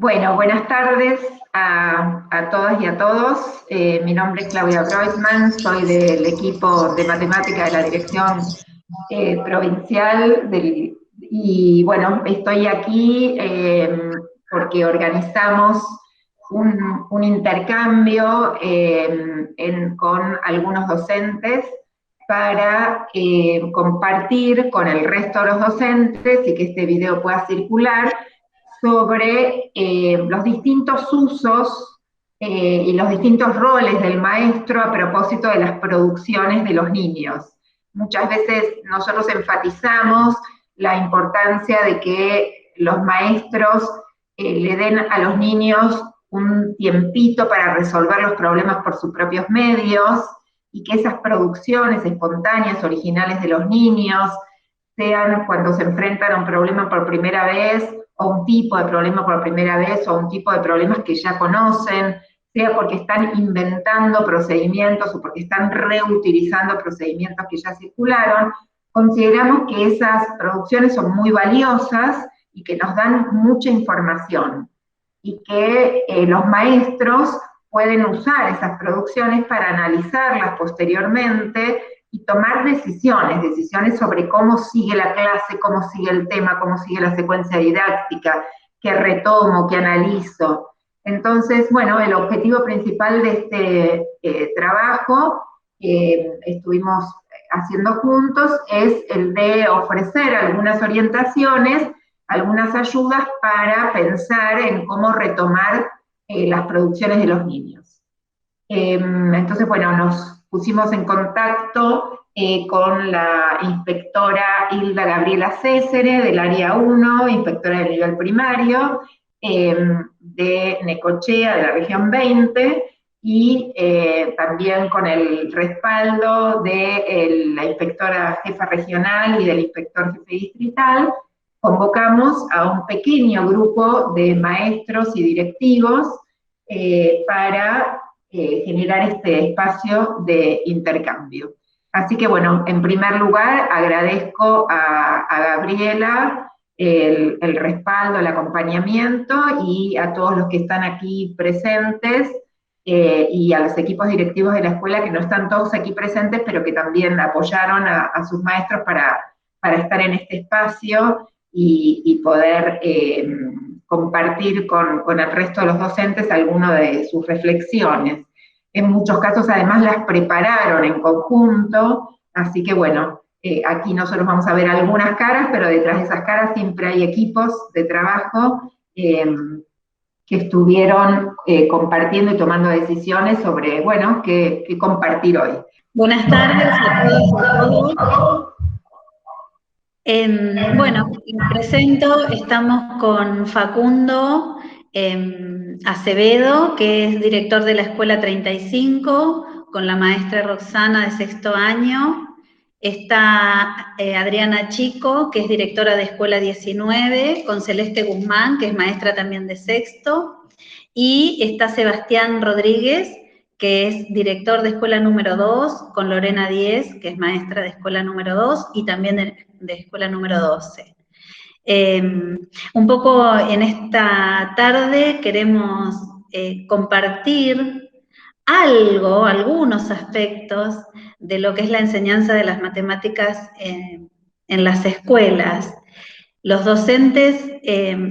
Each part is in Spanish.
Bueno, buenas tardes a todas y a todos. Mi nombre es Claudia Broisman, soy del equipo de matemática de la Dirección Provincial y bueno, estoy aquí porque organizamos un intercambio con algunos docentes para compartir con el resto de los docentes y que este video pueda circular sobre los distintos usos y los distintos roles del maestro a propósito de las producciones de los niños. Muchas veces nosotros enfatizamos la importancia de que los maestros le den a los niños un tiempito para resolver los problemas por sus propios medios y que esas producciones espontáneas, originales de los niños, sean cuando se enfrentan a un problema por primera vez, o un tipo de problema por primera vez, o un tipo de problemas que ya conocen, sea porque están inventando procedimientos o porque están reutilizando procedimientos que ya circularon. Consideramos que esas producciones son muy valiosas y que nos dan mucha información, y que los maestros pueden usar esas producciones para analizarlas posteriormente y tomar decisiones sobre cómo sigue la clase, cómo sigue el tema, cómo sigue la secuencia didáctica, qué retomo, qué analizo. Entonces, bueno, el objetivo principal de este trabajo que estuvimos haciendo juntos es el de ofrecer algunas orientaciones, algunas ayudas para pensar en cómo retomar las producciones de los niños. Entonces, bueno, nos pusimos en contacto con la inspectora Hilda Gabriela Césare, del área 1, inspectora del nivel primario, de Necochea, de la región 20, y también con el respaldo de la inspectora jefa regional y del inspector jefe distrital. Convocamos a un pequeño grupo de maestros y directivos para generar este espacio de intercambio. Así que bueno, en primer lugar agradezco a Gabriela el respaldo, el acompañamiento, y a todos los que están aquí presentes, y a los equipos directivos de la escuela que no están todos aquí presentes, pero que también apoyaron a sus maestros para estar en este espacio y poder compartir con el resto de los docentes algunas de sus reflexiones. En muchos casos además las prepararon en conjunto, así que bueno, aquí nosotros vamos a ver algunas caras, pero detrás de esas caras siempre hay equipos de trabajo que estuvieron compartiendo y tomando decisiones sobre, bueno, qué compartir hoy. Buenas tardes a todos y a todos. Bueno, me presento, estamos con Facundo Acevedo, que es director de la Escuela 35, con la maestra Roxana de sexto año. Está Adriana Chico, que es directora de Escuela 19, con Celeste Guzmán, que es maestra también de sexto. Y está Sebastián Rodríguez, que es director de Escuela número 2, con Lorena Díez, que es maestra de Escuela número 2, y también de Escuela número 12. Un poco en esta tarde queremos compartir algunos aspectos de lo que es la enseñanza de las matemáticas en las escuelas. Los docentes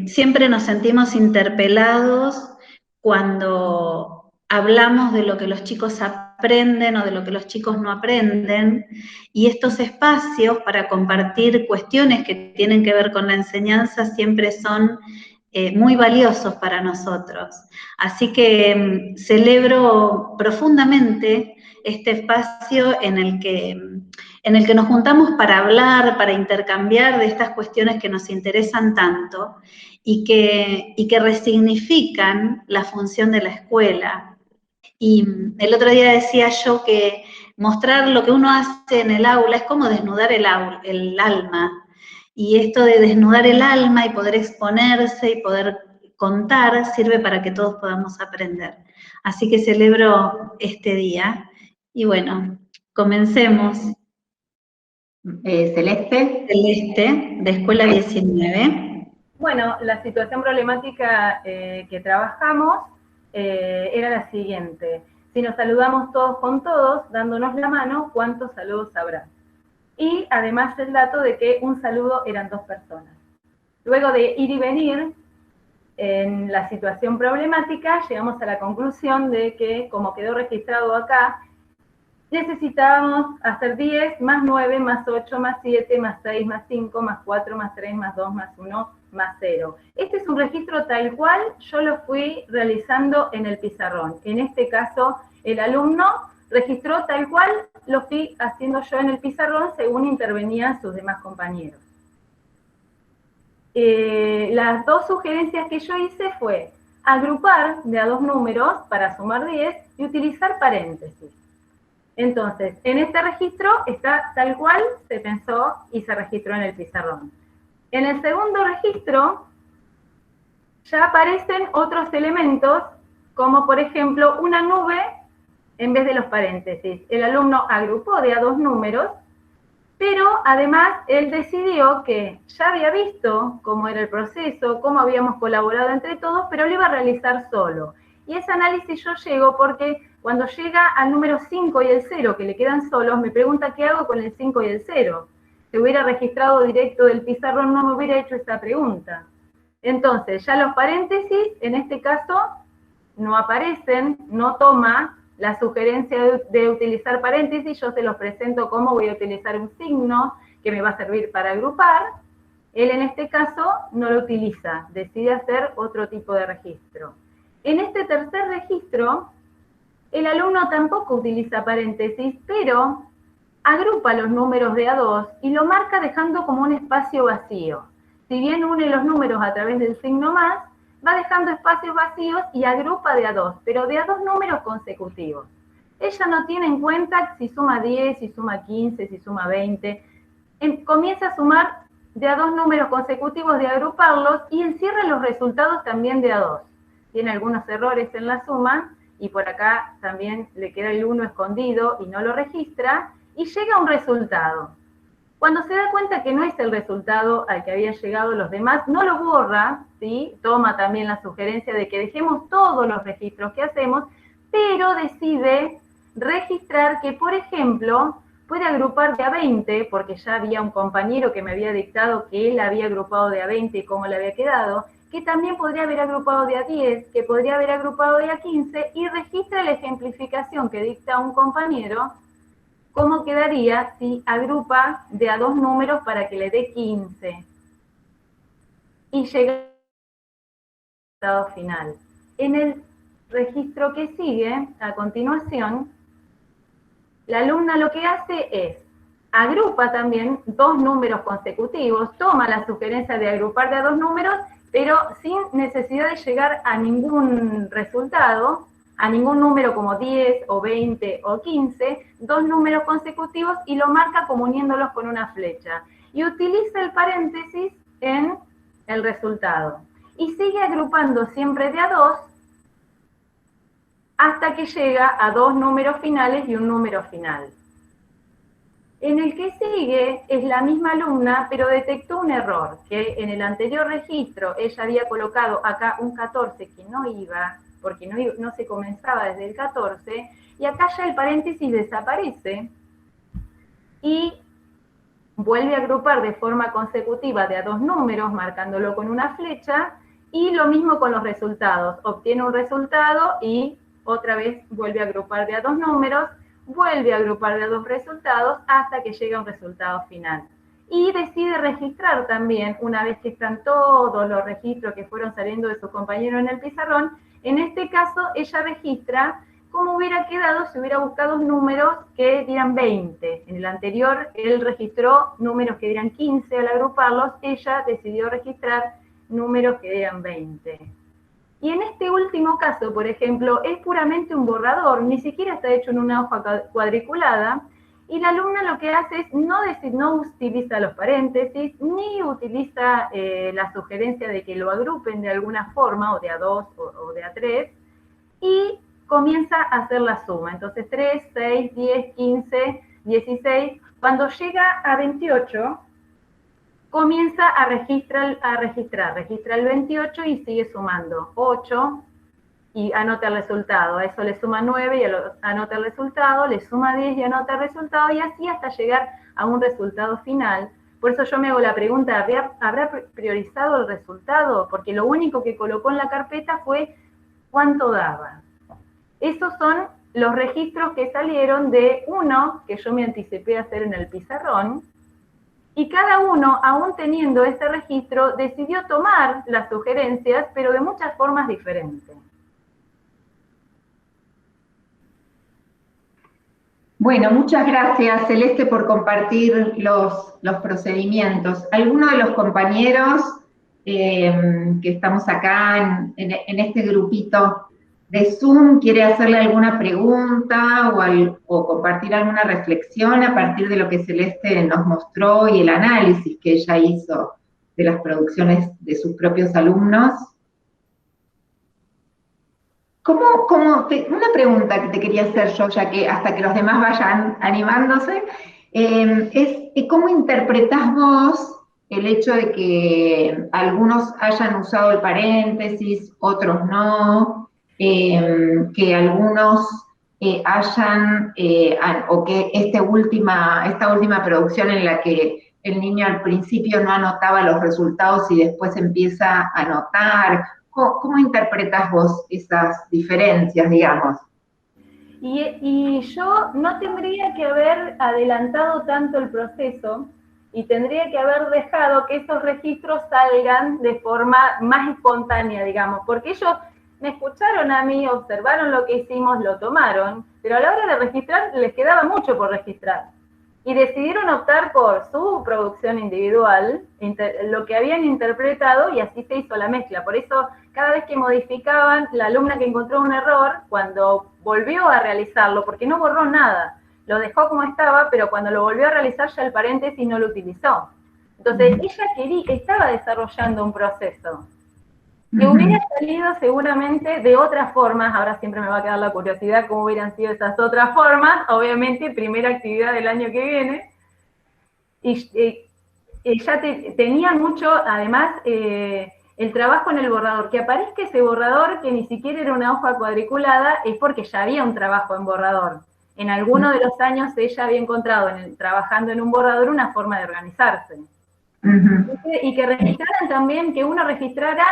siempre nos sentimos interpelados cuando hablamos de lo que los chicos aprenden o de lo que los chicos no aprenden, y estos espacios para compartir cuestiones que tienen que ver con la enseñanza siempre son muy valiosos para nosotros. Así que celebro profundamente este espacio en el que nos juntamos para hablar, para intercambiar de estas cuestiones que nos interesan tanto y que resignifican la función de la escuela. Y el otro día decía yo que mostrar lo que uno hace en el aula es como desnudar el alma. Y esto de desnudar el alma y poder exponerse y poder contar sirve para que todos podamos aprender. Así que celebro este día. Y bueno, comencemos. Celeste. Celeste, de Escuela 19. Bueno, la situación problemática que trabajamos era la siguiente. Si nos saludamos todos con todos, dándonos la mano, ¿cuántos saludos habrá? Y además el dato de que un saludo eran 2 personas. Luego de ir y venir en la situación problemática, llegamos a la conclusión de que, como quedó registrado acá, necesitábamos hacer 10 más 9 más 8 más 7 más 6 más 5 más 4 más 3 más 2 más 1 más 0. Este es un registro tal cual yo lo fui realizando en el pizarrón. En este caso, el alumno registró tal cual lo fui haciendo yo en el pizarrón según intervenían sus demás compañeros. Las 2 sugerencias que yo hice fue agrupar de a 2 números para sumar 10 y utilizar paréntesis. Entonces, en este registro está tal cual se pensó y se registró en el pizarrón. En el segundo registro ya aparecen otros elementos, como por ejemplo una nube en vez de los paréntesis. El alumno agrupó de a 2 números, pero además él decidió que ya había visto cómo era el proceso, cómo habíamos colaborado entre todos, pero lo iba a realizar solo. Y ese análisis yo llego porque cuando llega al número 5 y el 0, que le quedan solos, me pregunta qué hago con el 5 y el 0. Si hubiera registrado directo del pizarrón no me hubiera hecho esta pregunta. Entonces, ya los paréntesis, en este caso, no aparecen, no toma la sugerencia de utilizar paréntesis, yo se los presento como voy a utilizar un signo que me va a servir para agrupar. Él en este caso no lo utiliza, decide hacer otro tipo de registro. En este tercer registro, el alumno tampoco utiliza paréntesis, pero agrupa los números de a 2 y lo marca dejando como un espacio vacío. Si bien une los números a través del signo más, va dejando espacios vacíos y agrupa de a 2, pero de a 2 números consecutivos. Ella no tiene en cuenta si suma 10, si suma 15, si suma 20. Comienza a sumar de a 2 números consecutivos, de agruparlos, y encierra los resultados también de a 2. Tiene algunos errores en la suma, y por acá también le queda el 1 escondido y no lo registra, y llega a un resultado. Cuando se da cuenta que no es el resultado al que habían llegado los demás, no lo borra, ¿sí? Toma también la sugerencia de que dejemos todos los registros que hacemos, pero decide registrar que, por ejemplo, puede agrupar de a 20, porque ya había un compañero que me había dictado que él había agrupado de a 20 y cómo le había quedado, que también podría haber agrupado de a 10, que podría haber agrupado de a 15, y registra la ejemplificación que dicta un compañero, cómo quedaría si agrupa de a 2 números para que le dé 15. Y llega al resultado final. En el registro que sigue, a continuación, la alumna lo que hace es, agrupa también 2 números consecutivos, toma la sugerencia de agrupar de a 2 números, pero sin necesidad de llegar a ningún resultado, a ningún número como 10 o 20 o 15, 2 números consecutivos, y lo marca como uniéndolos con una flecha. Y utiliza el paréntesis en el resultado. Y sigue agrupando siempre de a 2 hasta que llega a 2 números finales y un número final. En el que sigue es la misma alumna, pero detectó un error, que en el anterior registro ella había colocado acá un 14 que no iba, porque no se comenzaba desde el 14, y acá ya el paréntesis desaparece, y vuelve a agrupar de forma consecutiva de a 2 números, marcándolo con una flecha, y lo mismo con los resultados, obtiene un resultado y otra vez vuelve a agrupar de a 2 números, vuelve a agrupar de a 2 resultados hasta que llega a un resultado final. Y decide registrar también, una vez que están todos los registros que fueron saliendo de sus compañeros en el pizarrón, en este caso ella registra cómo hubiera quedado si hubiera buscado números que dieran 20. En el anterior él registró números que dieran 15 al agruparlos, ella decidió registrar números que dieran 20. Y en este último caso, por ejemplo, es puramente un borrador, ni siquiera está hecho en una hoja cuadriculada, y la alumna lo que hace es no utiliza los paréntesis, ni utiliza la sugerencia de que lo agrupen de alguna forma, o de a 2 o de a 3, y comienza a hacer la suma. Entonces 3, 6, 10, 15, 16, cuando llega a 28, comienza a registra el 28 y sigue sumando 8 y anota el resultado. A eso le suma 9 y anota el resultado, le suma 10 y anota el resultado, y así hasta llegar a un resultado final. Por eso yo me hago la pregunta, ¿habrá priorizado el resultado? Porque lo único que colocó en la carpeta fue cuánto daba. Esos son los registros que salieron de uno que yo me anticipé a hacer en el pizarrón, y cada uno, aún teniendo ese registro, decidió tomar las sugerencias, pero de muchas formas diferentes. Bueno, muchas gracias, Celeste, por compartir los procedimientos. ¿Alguno de los compañeros que estamos acá en este grupito de Zoom quiere hacerle alguna pregunta o compartir alguna reflexión a partir de lo que Celeste nos mostró y el análisis que ella hizo de las producciones de sus propios alumnos? Una pregunta que te quería hacer yo, ya que hasta que los demás vayan animándose, es ¿cómo interpretás vos el hecho de que algunos hayan usado el paréntesis, otros no, que algunos o que esta última producción en la que el niño al principio no anotaba los resultados y después empieza a anotar? ¿Cómo interpretas vos esas diferencias, digamos? Y yo no tendría que haber adelantado tanto el proceso y tendría que haber dejado que esos registros salgan de forma más espontánea, digamos, porque ellos me escucharon a mí, observaron lo que hicimos, lo tomaron, pero a la hora de registrar les quedaba mucho por registrar. Y decidieron optar por su producción individual, lo que habían interpretado, y así se hizo la mezcla. Por eso, cada vez que modificaban, la alumna que encontró un error, cuando volvió a realizarlo, porque no borró nada, lo dejó como estaba, pero cuando lo volvió a realizar ya el paréntesis no lo utilizó. Entonces, ella estaba desarrollando un proceso que hubiera salido seguramente de otras formas. Ahora siempre me va a quedar la curiosidad cómo hubieran sido esas otras formas. Obviamente, primera actividad del año que viene. Y ya tenía mucho, además, el trabajo en el borrador. Que aparezca ese borrador, que ni siquiera era una hoja cuadriculada, es porque ya había un trabajo en borrador. En alguno de los años ella había encontrado, trabajando en un borrador, una forma de organizarse. Y que registraran también, que uno registrara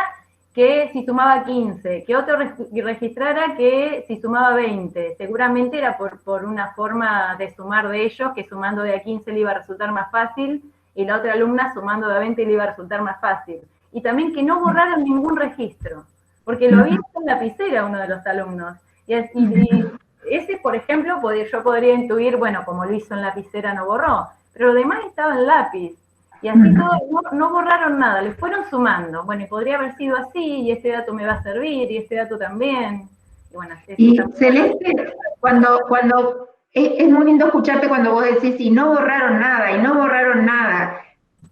que si sumaba 15, que otro registrara que si sumaba 20. Seguramente era por una forma de sumar de ellos, que sumando de a 15 le iba a resultar más fácil, y la otra alumna sumando de a 20 le iba a resultar más fácil. Y también que no borraran ningún registro, porque lo había hecho en lapicera uno de los alumnos. Y ese, por ejemplo, yo podría intuir, bueno, como lo hizo en lapicera no borró, pero lo demás estaba en lápiz. Y así todos no borraron nada, le fueron sumando. Bueno, y podría haber sido así, y este dato me va a servir, y este dato también. Y bueno, Celeste, cuando es muy lindo escucharte cuando vos decís, y no borraron nada.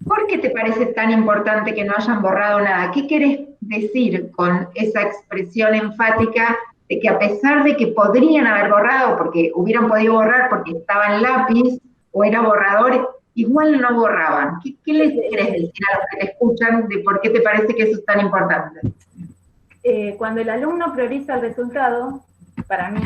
¿Por qué te parece tan importante que no hayan borrado nada? ¿Qué querés decir con esa expresión enfática de que a pesar de que podrían haber borrado, porque hubieran podido borrar porque estaba en lápiz, o era borrador, igual no borraban? ¿Qué les querés decir a los que te escuchan de por qué te parece que eso es tan importante? Cuando el alumno prioriza el resultado, para mí,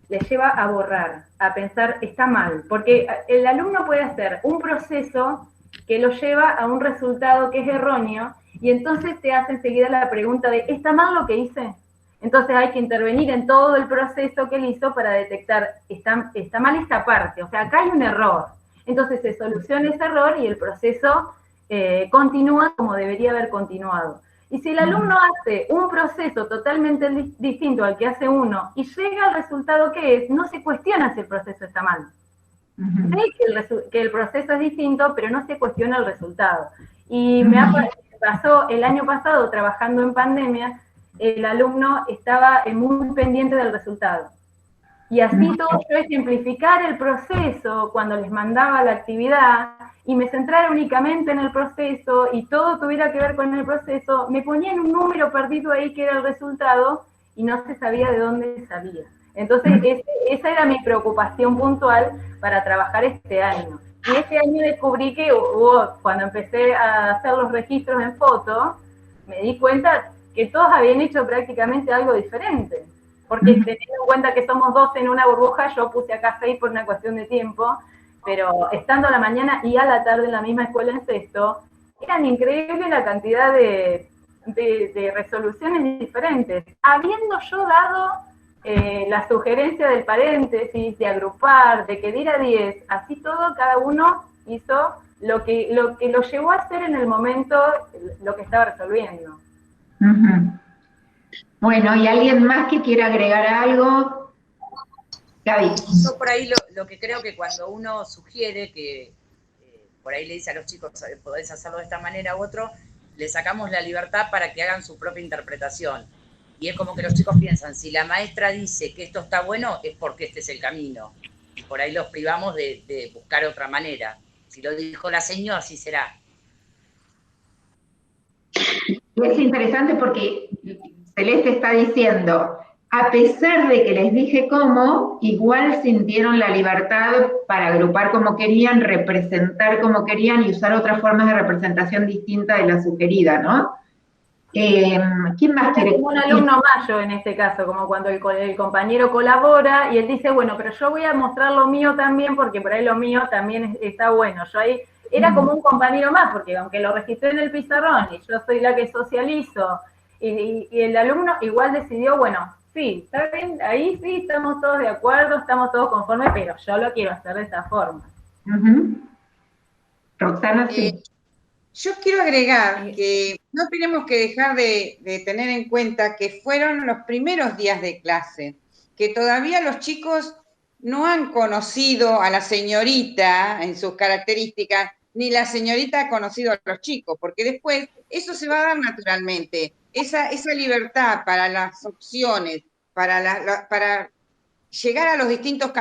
le lleva a borrar, a pensar, está mal, porque el alumno puede hacer un proceso que lo lleva a un resultado que es erróneo, y entonces te hace enseguida la pregunta de, ¿está mal lo que hice? Entonces hay que intervenir en todo el proceso que él hizo para detectar, está mal esta parte, o sea, acá hay un error. Entonces se soluciona ese error y el proceso continúa como debería haber continuado. Y si el alumno hace un proceso totalmente distinto al que hace uno y llega al resultado que es, no se cuestiona si el proceso está mal. Sé que el proceso es distinto, pero no se cuestiona el resultado. Y me pasó el año pasado, trabajando en pandemia, el alumno estaba muy pendiente del resultado. Y así todo yo ejemplificar el proceso cuando les mandaba la actividad y me centrara únicamente en el proceso y todo tuviera que ver con el proceso, me ponían un número perdido ahí que era el resultado y no se sabía de dónde salía. Entonces esa era mi preocupación puntual para trabajar este año. Y este año descubrí que cuando empecé a hacer los registros en foto, me di cuenta que todos habían hecho prácticamente algo diferente. Porque teniendo en cuenta que somos 12 en una burbuja, yo puse acá 6 por una cuestión de tiempo, pero estando a la mañana y a la tarde en la misma escuela en sexto, eran increíbles la cantidad de resoluciones diferentes. Habiendo yo dado la sugerencia del paréntesis, de agrupar, de que diera 10, así todo, cada uno hizo lo que lo llevó a hacer en el momento lo que estaba resolviendo. Bueno, ¿y alguien más que quiera agregar algo? Gaby. Yo por ahí lo que creo que cuando uno sugiere que por ahí le dice a los chicos, podés hacerlo de esta manera u otro, le sacamos la libertad para que hagan su propia interpretación. Y es como que los chicos piensan, si la maestra dice que esto está bueno, es porque este es el camino. Y por ahí los privamos de buscar otra manera. Si lo dijo la señora, así será. Es interesante porque Celeste está diciendo, a pesar de que les dije cómo, igual sintieron la libertad para agrupar como querían, representar como querían y usar otras formas de representación distinta de la sugerida, ¿no? ¿Quién más quiere? Como un alumno más yo en este caso, como cuando el compañero colabora y él dice, bueno, pero yo voy a mostrar lo mío también porque por ahí lo mío también está bueno. Yo ahí era como un compañero más, porque aunque lo registré en el pizarrón y yo soy la que socializo, y el alumno igual decidió, bueno, sí, está bien, ahí sí estamos todos de acuerdo, estamos todos conformes, pero yo lo quiero hacer de esta forma. Roxana, sí. Yo quiero agregar que no tenemos que dejar de tener en cuenta que fueron los primeros días de clase, que todavía los chicos no han conocido a la señorita en sus características, ni la señorita ha conocido a los chicos, porque después eso se va a dar naturalmente. Esa libertad para las opciones, para llegar a los distintos,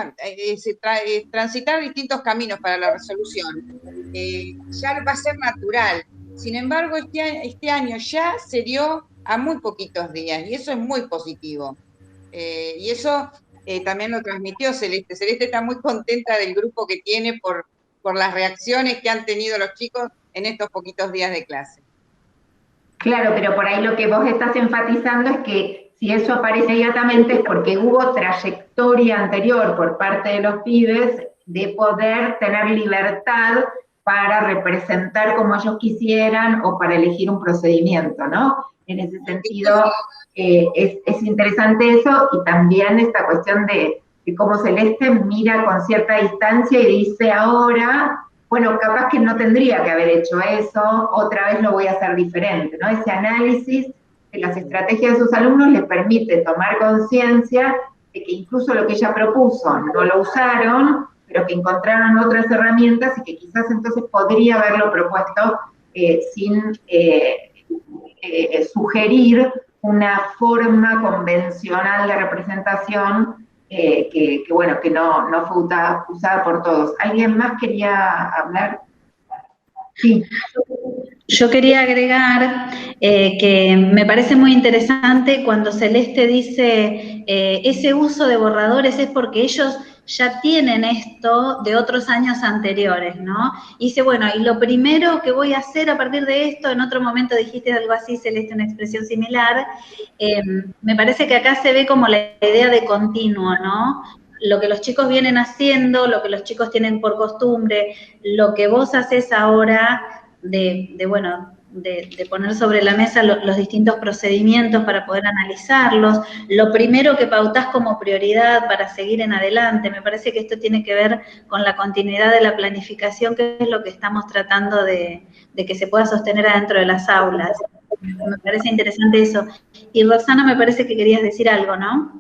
transitar distintos caminos para la resolución, ya va a ser natural. Sin embargo, este año ya se dio a muy poquitos días y eso es muy positivo. Y eso también lo transmitió Celeste. Celeste está muy contenta del grupo que tiene por las reacciones que han tenido los chicos en estos poquitos días de clase. Claro, pero por ahí lo que vos estás enfatizando es que si eso aparece inmediatamente es porque hubo trayectoria anterior por parte de los pibes de poder tener libertad para representar como ellos quisieran o para elegir un procedimiento, ¿no? En ese sentido, es interesante eso y también esta cuestión de cómo Celeste mira con cierta distancia y dice ahora, bueno, capaz que no tendría que haber hecho eso, otra vez lo voy a hacer diferente, ¿no? Ese análisis de las estrategias de sus alumnos les permite tomar conciencia de que incluso lo que ella propuso no lo usaron, pero que encontraron otras herramientas y que quizás entonces podría haberlo propuesto sin sugerir una forma convencional de representación que bueno, que no fue usada por todos. ¿Alguien más quería hablar? Sí. Yo quería agregar que me parece muy interesante cuando Celeste dice ese uso de borradores es porque ellos ya tienen esto de otros años anteriores, ¿no? Y dice, bueno, y lo primero que voy a hacer a partir de esto, en otro momento dijiste algo así, Celeste, una expresión similar, me parece que acá se ve como la idea de continuo, ¿no? Lo que los chicos vienen haciendo, lo que los chicos tienen por costumbre, lo que vos haces ahora de poner sobre la mesa los distintos procedimientos para poder analizarlos, lo primero que pautás como prioridad para seguir en adelante. Me parece que esto tiene que ver con la continuidad de la planificación, que es lo que estamos tratando de que se pueda sostener adentro de las aulas. Me parece interesante eso. Y Roxana, me parece que querías decir algo, ¿no?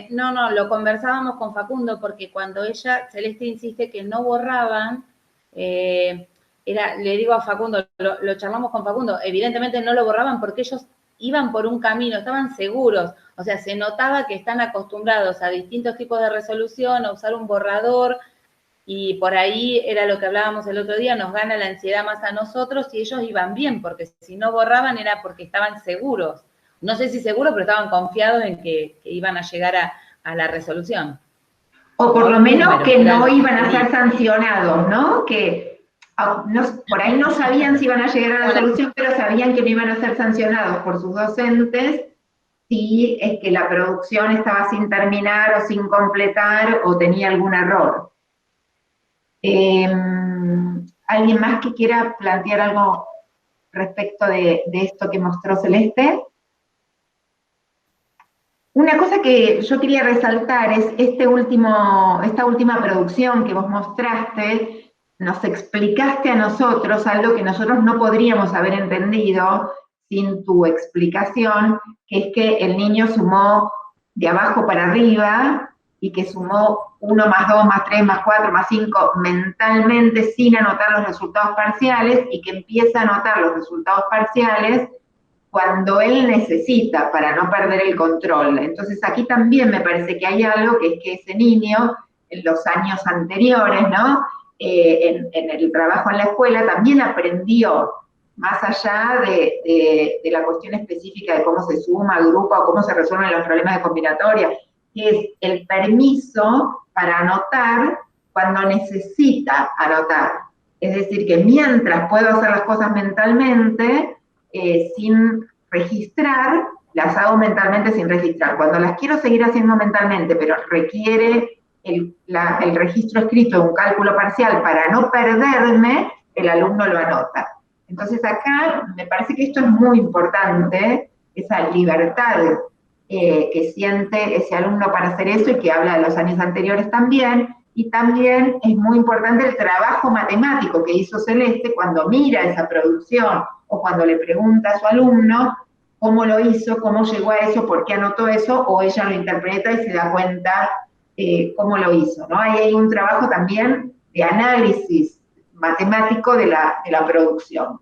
No, lo conversábamos con Facundo, porque cuando Celeste insiste que no borraban, le digo a Facundo, lo charlamos con Facundo, evidentemente no lo borraban porque ellos iban por un camino, estaban seguros, o sea, se notaba que están acostumbrados a distintos tipos de resolución, a usar un borrador, y por ahí era lo que hablábamos el otro día, nos gana la ansiedad más a nosotros y ellos iban bien, porque si no borraban era porque estaban seguros. No sé si seguros, pero estaban confiados en que iban a llegar a la resolución. O por lo menos que no iban a ser sí. sancionados, ¿no? Que por ahí no sabían si iban a llegar a la solución, pero sabían que no iban a ser sancionados por sus docentes si es que la producción estaba sin terminar o sin completar o tenía algún error. ¿Alguien más que quiera plantear algo respecto de esto que mostró Celeste? Una cosa que yo quería resaltar es esta última producción que vos mostraste, nos explicaste a nosotros algo que nosotros no podríamos haber entendido sin tu explicación, que es que el niño sumó de abajo para arriba y que sumó 1 más 2 más 3 más 4 más 5 mentalmente sin anotar los resultados parciales y que empieza a anotar los resultados parciales cuando él necesita para no perder el control. Entonces aquí también me parece que hay algo que es que ese niño en los años anteriores, ¿no? En el trabajo en la escuela también aprendió, más allá de la cuestión específica de cómo se suma, agrupa o cómo se resuelven los problemas de combinatoria, que es el permiso para anotar cuando necesita anotar. Es decir, que mientras puedo hacer las cosas mentalmente, sin registrar, las hago mentalmente sin registrar. Cuando las quiero seguir haciendo mentalmente, pero requiere el registro escrito de un cálculo parcial para no perderme, el alumno lo anota. Entonces acá me parece que esto es muy importante, esa libertad que siente ese alumno para hacer eso y que habla de los años anteriores también, y también es muy importante el trabajo matemático que hizo Celeste cuando mira esa producción o cuando le pregunta a su alumno cómo lo hizo, cómo llegó a eso, por qué anotó eso, o ella lo interpreta y se da cuenta cómo lo hizo, ¿no? Ahí hay un trabajo también de análisis matemático de la producción.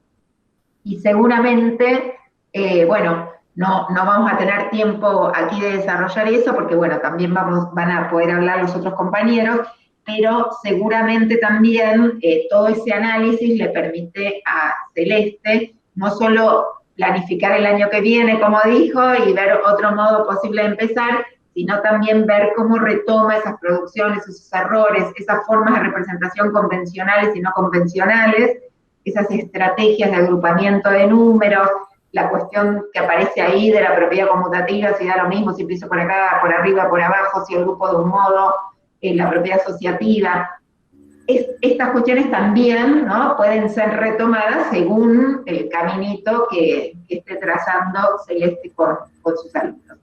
Y seguramente, bueno, no vamos a tener tiempo aquí de desarrollar eso, porque bueno, también van a poder hablar los otros compañeros, pero seguramente también todo ese análisis le permite a Celeste no solo planificar el año que viene, como dijo, y ver otro modo posible de empezar, sino también ver cómo retoma esas producciones, esos errores, esas formas de representación convencionales y no convencionales, esas estrategias de agrupamiento de números, la cuestión que aparece ahí de la propiedad conmutativa, si da lo mismo, si empiezo por acá, por arriba, por abajo, si agrupo de un modo, la propiedad asociativa. Estas cuestiones también, ¿no?, pueden ser retomadas según el caminito que esté trazando Celeste con sus alumnos.